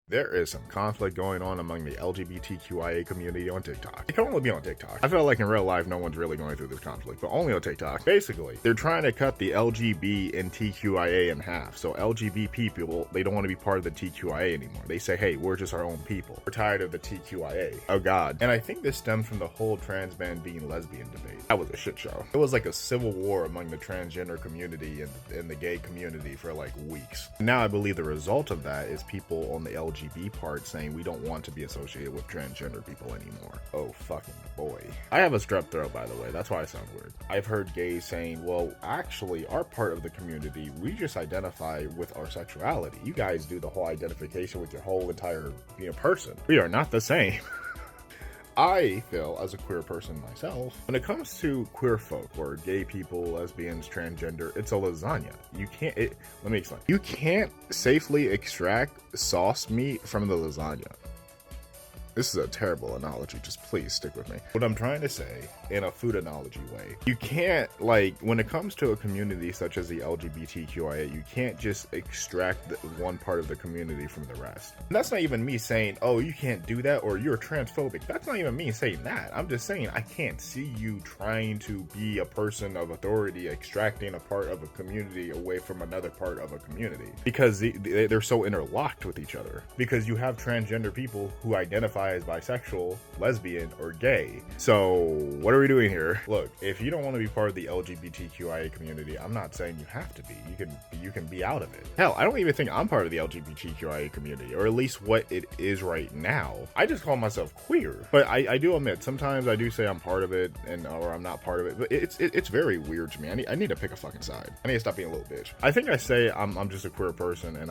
There is some conflict going on among the LGBTQIA community on TikTok. It can only be on TikTok. I feel like in real life, no one's really going through this conflict, but only on TikTok. Basically, they're trying to cut the LGB and TQIA in half. So LGBT people, they don't want to be part of the TQIA anymore. They say, hey, we're just our own people. We're tired of the TQIA. Oh God. And I think this stems from the whole trans man being lesbian debate. That was a shit show. It was like a civil war among the transgender community and the gay community for like weeks. Now I believe the result of that is people on the LGBT part saying we don't want to be associated with transgender people anymore. Oh fucking boy. I have a strep throat, by the way. That's why I sound weird. I've heard gays saying, well, actually, our part of the community, we just identify with our sexuality. You guys do the whole identification with your whole entire person. We are not the same. I feel, as a queer person myself, when it comes to queer folk or gay people, lesbians, transgender, it's a lasagna. Let me explain. You can't safely extract sauce meat from the lasagna. This is a terrible analogy, just please stick with me. What I'm trying to say, in a food analogy way, you can't, when it comes to a community such as the LGBTQIA, you can't just extract one part of the community from the rest. And that's not even me saying, oh, you can't do that, or you're transphobic. That's not even me saying that. I'm just saying I can't see you trying to be a person of authority, extracting a part of a community away from another part of a community. Because they're so interlocked with each other. Because you have transgender people who identify as bisexual, lesbian, or gay. So what are we doing here? Look, if you don't want to be part of the LGBTQIA community, I'm not saying you have to be. You can be out of it. Hell, I don't even think I'm part of the LGBTQIA community, or at least what it is right now. I just call myself queer. But I do admit, sometimes I do say I'm part of it or I'm not part of it. But it's very weird to me. I need to pick a fucking side. I need to stop being a little bitch. I think I say I'm just a queer person, and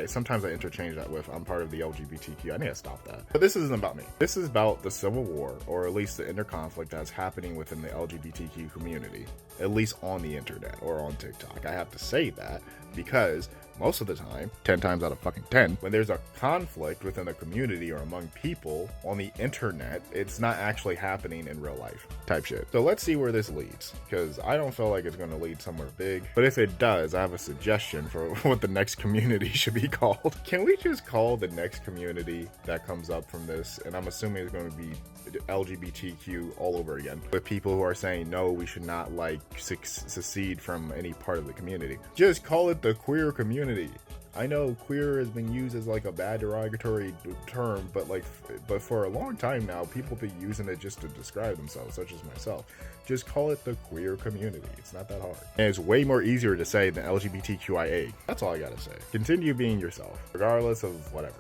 sometimes I interchange that with I'm part of the LGBTQ. I need to stop that. But this isn't about me. This is about the civil war, or at least the inner conflict that's happening within the LGBTQ community, at least on the internet or on TikTok. I have to say that because most of the time, 10 times out of fucking 10, when there's a conflict within a community or among people on the internet, it's not actually happening in real life type shit. So let's see where this leads, because I don't feel like it's going to lead somewhere big. But if it does, I have a suggestion for what the next community should be called. Can we just call the next community that comes up from this, and I'm assuming it's going to be LGBTQ all over again, with people who are saying, no, we should not secede from any part of the community. Just call it the queer community. I know queer has been used as like a bad derogatory term, but for a long time now, people have been using it just to describe themselves, such as myself. Just call it the queer community. It's not that hard. And it's way more easier to say than LGBTQIA. That's all I gotta say. Continue being yourself, regardless of whatever.